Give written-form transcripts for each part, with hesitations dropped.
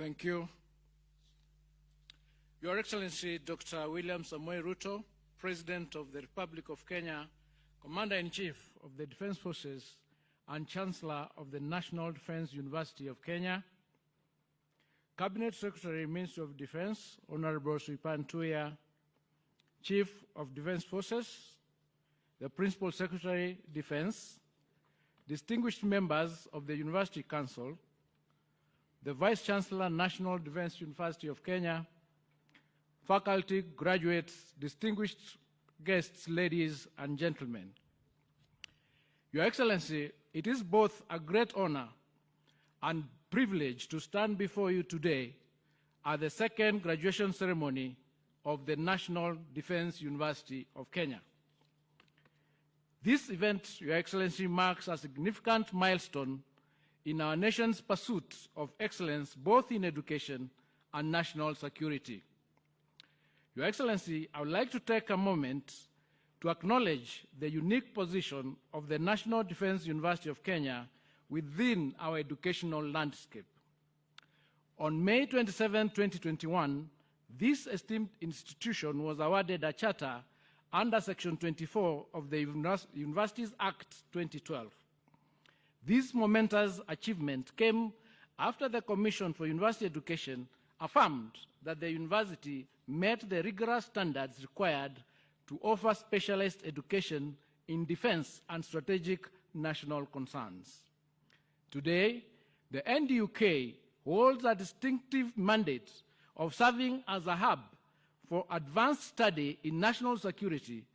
Thank you. Your Excellency, Dr. William Samoei Ruto, President of the Republic of Kenya, Commander-in-Chief of the Defense Forces, and Chancellor of the National Defense University of Kenya, Cabinet Secretary, Ministry of Defense, Honorable Sripan Tuya, Chief of Defense Forces, the Principal Secretary, Defense, distinguished members of the University Council, the Vice Chancellor, National Defense University of Kenya, faculty, graduates, distinguished guests, ladies and gentlemen. Your Excellency, it is both a great honor and privilege to stand before you today at the second graduation ceremony of the National Defense University of Kenya. This event, Your Excellency, marks a significant milestone in our nation's pursuit of excellence both in education and national security. Your Excellency, I would like to take a moment to acknowledge the unique position of the National Defense University of Kenya within our educational landscape. On May 27, 2021, this esteemed institution was awarded a charter under Section 24 of the Universities Act 2012. This momentous achievement came after the Commission for University Education affirmed that the university met the rigorous standards required to offer specialized education in defense and strategic national concerns. Today, the NDUK holds a distinctive mandate of serving as a hub for advanced study in national security,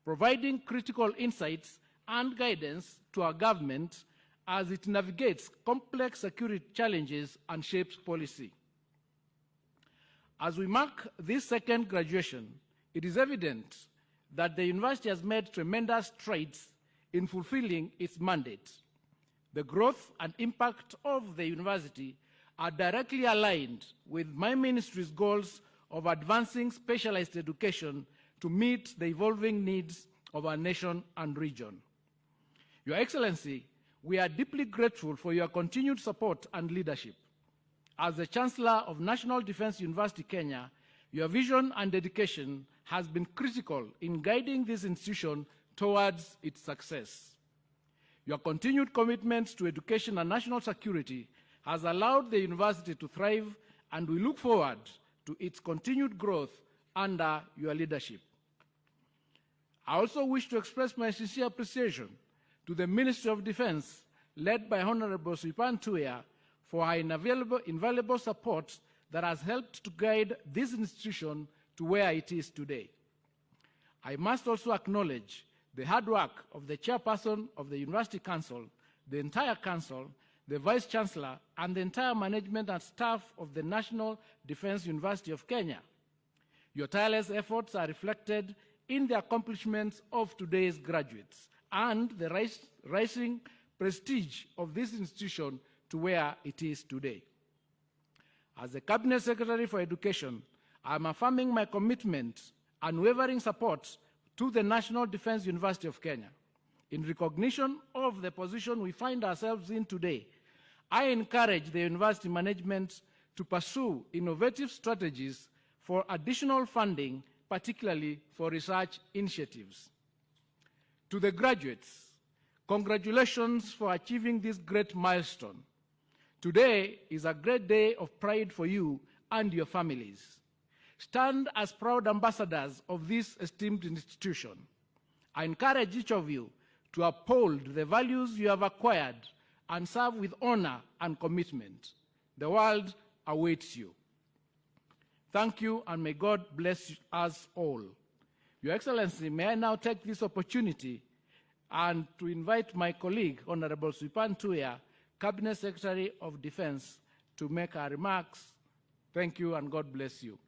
providing critical insights and guidance to our government as it navigates complex security challenges and shapes policy. As we mark this second graduation, it is evident that the university has made tremendous strides in fulfilling its mandate. The growth and impact of the university are directly aligned with my ministry's goals of advancing specialized education to meet the evolving needs of our nation and region. Your Excellency, we are deeply grateful for your continued support and leadership. As the Chancellor of National Defense University Kenya, your vision and dedication has been critical in guiding this institution towards its success. Your continued commitment to education and national security has allowed the university to thrive, and we look forward to its continued growth under your leadership. I also wish to express my sincere appreciation to the Ministry of Defense, led by Honorable Sripan Tuya, for her invaluable support that has helped to guide this institution to where it is today. I must also acknowledge the hard work of the chairperson of the University Council, the entire council, the Vice Chancellor, and the entire management and staff of the National Defense University of Kenya. Your tireless efforts are reflected in the accomplishments of today's graduates and the rising prestige of this institution to where it is today. As the Cabinet Secretary for Education, I am affirming my commitment and unwavering support to the National Defense University of Kenya. In recognition of the position we find ourselves in today, I encourage the university management to pursue innovative strategies for additional funding, particularly for research initiatives. To the graduates, congratulations for achieving this great milestone. Today is a great day of pride for you and your families. Stand as proud ambassadors of this esteemed institution. I encourage each of you to uphold the values you have acquired and serve with honor and commitment. The world awaits you. Thank you, and may God bless us all. Your Excellency, may I now take this opportunity and to invite my colleague, Honorable Sripan Tuya, Cabinet Secretary of Defense, to make our remarks. Thank you, and God bless you.